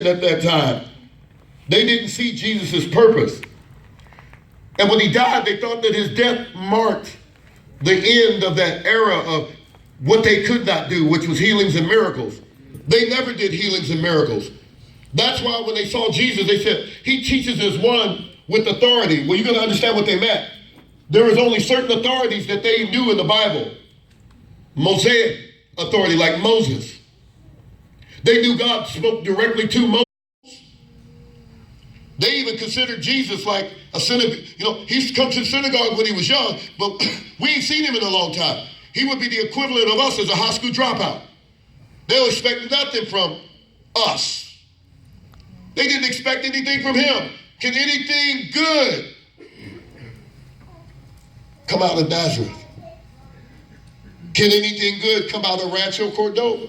at that time. They didn't see Jesus' purpose. And when he died, they thought that his death marked the end of that era of what they could not do, which was healings and miracles. They never did healings and miracles. That's why when they saw Jesus, they said, he teaches as one with authority. Well, you're going to understand what they meant. There was only certain authorities that they knew in the Bible. Mosaic authority, like Moses. They knew God spoke directly to Moses. They even considered Jesus like a synagogue. You know, he's come to the synagogue when he was young, but we ain't seen him in a long time. He would be the equivalent of us as a high school dropout. They'll expect nothing from us. They didn't expect anything from him. Can anything good come out of Nazareth? Can anything good come out of Rancho Cordova?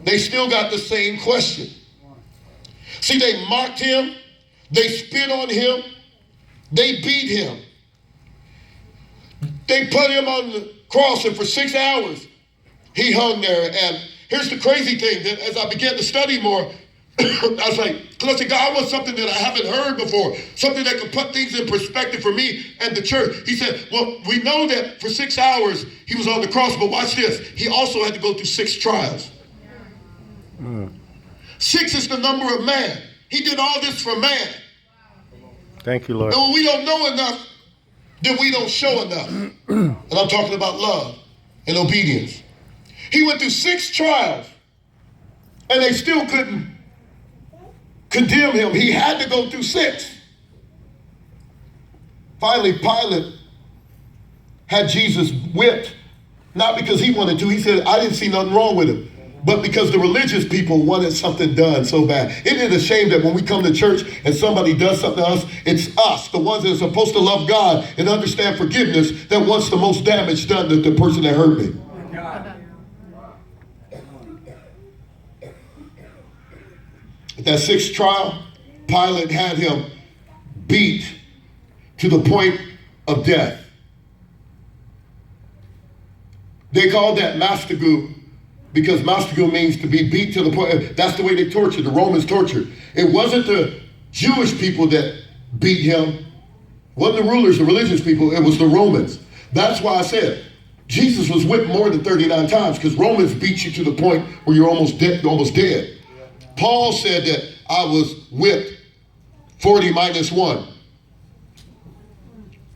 They still got the same question. See, they mocked him. They spit on him. They beat him. They put him on the cross, and for 6 hours, he hung there. And here's the crazy thing, that as I began to study more, I was like, listen, God, I want something that I haven't heard before, something that could put things in perspective for me and the church. He said, well, we know that for 6 hours he was on the cross, but watch this. He also had to go through 6 trials. 6 is the number of man. He did all this for man. Thank you, Lord. And when we don't know enough, then we don't show enough. And I'm talking about love and obedience. He went through 6 trials, and they still couldn't condemn him. He had to go through 6. Finally, Pilate had Jesus whipped, not because he wanted to. He said, I didn't see nothing wrong with him, but because the religious people wanted something done so bad. Isn't it a shame that when we come to church and somebody does something to us, it's us, the ones that are supposed to love God and understand forgiveness, that wants the most damage done to the person that hurt me. At that 6th trial, Pilate had him beat to the point of death. They called that mastigou, because mastigou means to be beat to the point. That's the way they tortured. The Romans tortured. It wasn't the Jewish people that beat him. It wasn't the rulers, the religious people. It was the Romans. That's why I said Jesus was whipped more than 39 times, because Romans beat you to the point where you're almost dead. Paul said that I was whipped 40 minus 1.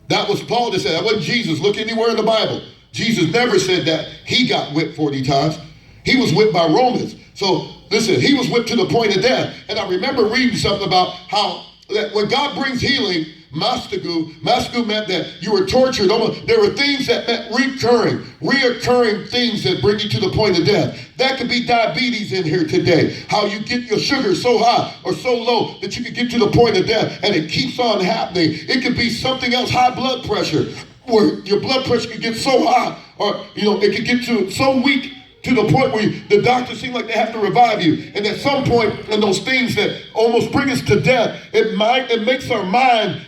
That was Paul that said. That wasn't Jesus. Look anywhere in the Bible. Jesus never said that he got whipped 40 times. He was whipped by Romans. So listen, he was whipped to the point of death. And I remember reading something about how that when God brings healing, mastigou meant that you were tortured. There were things that meant reoccurring things that bring you to the point of death. That could be diabetes in here today. How you get your sugar so high or so low that you can get to the point of death, and it keeps on happening. It could be something else, high blood pressure, where your blood pressure could get so high, or it could get to so weak to the point where the doctors seem like they have to revive you. And at some point, in those things that almost bring us to death, it makes our mind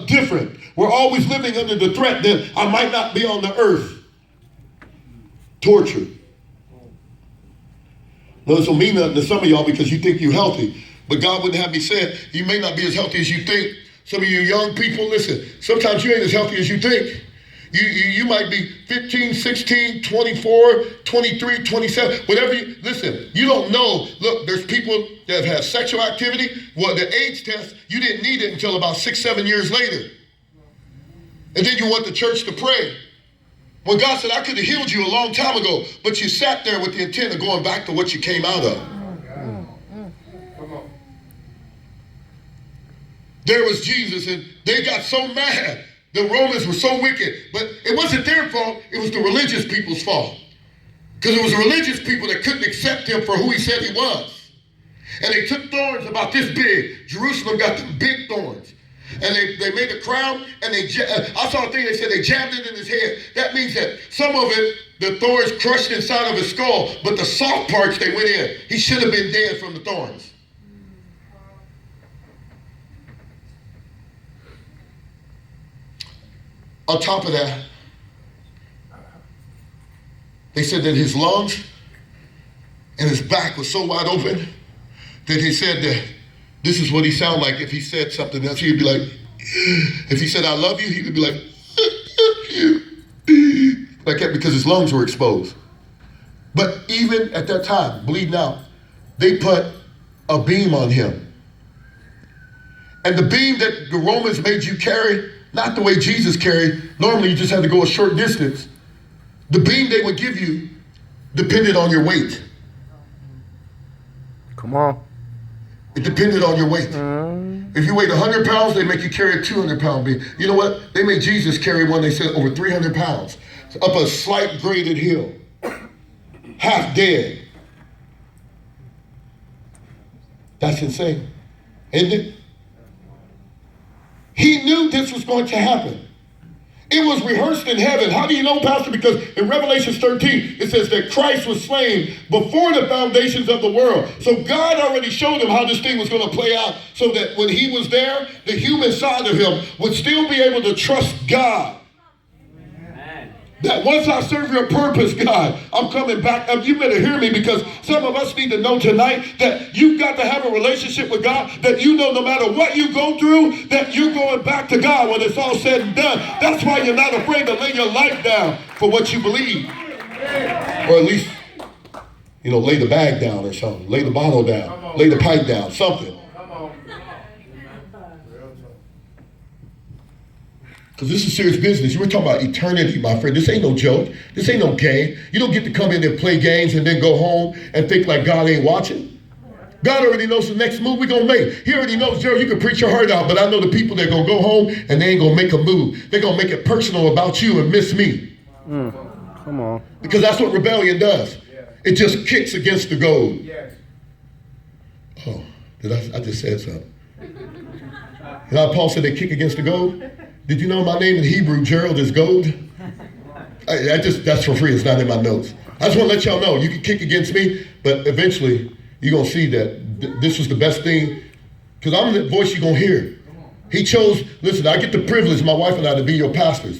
different. We're always living under the threat that I might not be on the earth. Tortured. Now, this will mean nothing to some of y'all because you think you're healthy. But God wouldn't have me say it. You may not be as healthy as you think. Some of you young people, listen, sometimes you ain't as healthy as you think. You might be 15, 16, 24, 23, 27, whatever listen, you don't know. Look, there's people that have sexual activity. Well, the AIDS test, you didn't need it until about 6, 7 years later. And then you want the church to pray. When God said, I could have healed you a long time ago, but you sat there with the intent of going back to what you came out of. Come on. There was Jesus, and they got so mad. The Romans were so wicked, but it wasn't their fault. It was the religious people's fault. Because it was the religious people that couldn't accept him for who he said he was. And they took thorns about this big. Jerusalem got them big thorns. And they made a crown, and I saw a thing, they said they jammed it in his head. That means that some of it, the thorns crushed inside of his skull, but the soft parts, they went in. He should have been dead from the thorns. On top of that, they said that his lungs and his back was so wide open that he said that this is what he sounded like if he said something else. He'd be like, if he said, I love you, he would be like, like that, because his lungs were exposed. But even at that time, bleeding out, they put a beam on him. And the beam that the Romans made you carry, not the way Jesus carried, normally you just had to go a short distance. The beam they would give you depended on your weight. Come on. It depended on your weight. If you weighed 100 pounds, they make you carry a 200-pound beam. You know what? They made Jesus carry one, they said, over 300 pounds. Up a slight graded hill. Half dead. That's insane, isn't it? He knew this was going to happen. It was rehearsed in heaven. How do you know, Pastor? Because in Revelation 13, it says that Christ was slain before the foundations of the world. So God already showed him how this thing was going to play out, so that when he was there, the human side of him would still be able to trust God. That once I serve your purpose, God, I'm coming back. You better hear me, because some of us need to know tonight that you've got to have a relationship with God, that you know no matter what you go through, that you're going back to God when it's all said and done. That's why you're not afraid to lay your life down for what you believe. Or at least, lay the bag down or something. Lay the bottle down. Lay the pipe down. Something. Because this is serious business. We're talking about eternity, my friend. This ain't no joke. This ain't no game. You don't get to come in and play games and then go home and think like God ain't watching. God already knows the next move we're going to make. He already knows, Gerald, you can preach your heart out, but I know the people that are going to go home and they ain't going to make a move. They're going to make it personal about you and miss me. Come on. Because that's what rebellion does. It just kicks against the gold. Oh, I just said something. You know how Paul said they kick against the gold? Did you know my name in Hebrew, Gerald, is gold? That's for free. It's not in my notes. I just want to let y'all know, you can kick against me, but eventually you're going to see that this was the best thing, because I'm the voice you're going to hear. He chose, listen, I get the privilege, my wife and I, to be your pastors.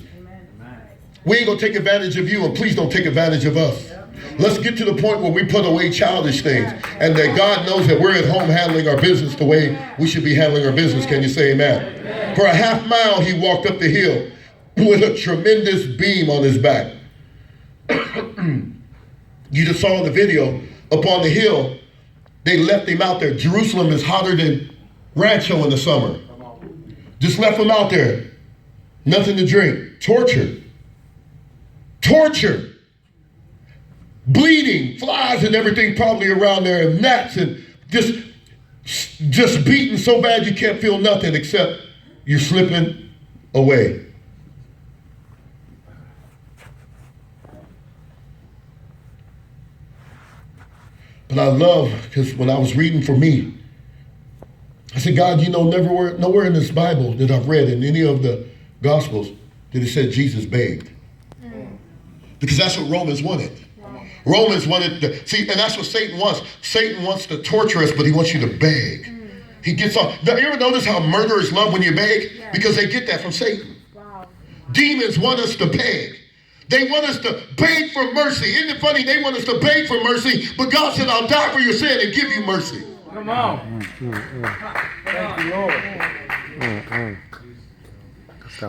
We ain't going to take advantage of you, and please don't take advantage of us. Let's get to the point where we put away childish things, and that God knows that we're at home handling our business the way we should be handling our business. Can you say amen? For a half mile, he walked up the hill with a tremendous beam on his back. You just saw in the video, up on the hill, they left him out there. Jerusalem is hotter than Rancho in the summer. Just left him out there. Nothing to drink. Torture. Bleeding, flies and everything probably around there, and gnats, and just beaten so bad you can't feel nothing except you're slipping away. But I love, because when I was reading for me, I said, God, nowhere in this Bible that I've read in any of the Gospels that it said Jesus begged. Because that's what Romans wanted. Romans wanted to, see, and that's what Satan wants. Satan wants to torture us, but he wants you to beg. He gets off. You ever notice how murderers love when you beg? Because they get that from Satan. Demons want us to beg. They want us to beg for mercy. Isn't it funny? They want us to beg for mercy, but God said, I'll die for your sin and give you mercy. Come on. Thank you, Lord.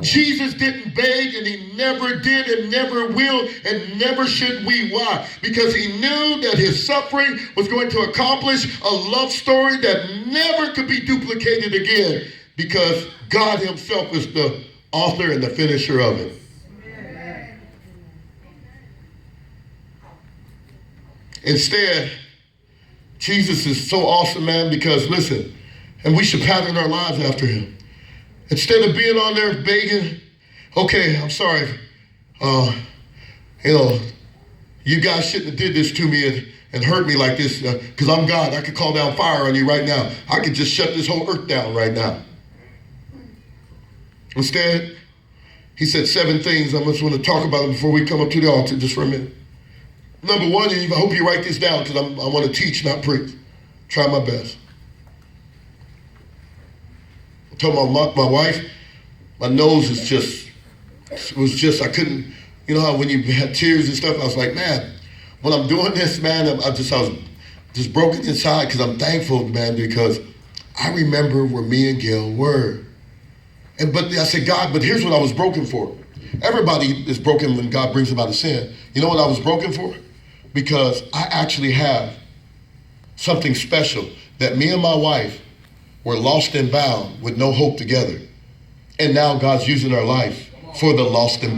Jesus didn't beg, and he never did and never will, and never should we. Why? Because he knew that his suffering was going to accomplish a love story that never could be duplicated again, because God himself is the author and the finisher of it. Instead, Jesus is so awesome, man, because listen, and we should pattern our lives after him. Instead of being on there begging, okay, I'm sorry, you guys shouldn't have did this to me and hurt me like this, because I'm God. I could call down fire on you right now. I could just shut this whole earth down right now. Instead, he said 7 things. I just want to talk about them before we come up to the altar just for a minute. Number 1, and I hope you write this down, because I want to teach, not preach. Try my best. I told my wife, my nose I couldn't, you know how when you had tears and stuff, I was like, man, when I'm doing this, man, I was just broken inside because I'm thankful, man, because I remember where me and Gail were. But I said, God, but here's what I was broken for. Everybody is broken when God brings about a sin. You know what I was broken for? Because I actually have something special, that me and my wife were lost and bound with no hope together. And now God's using our life for the lost and bound.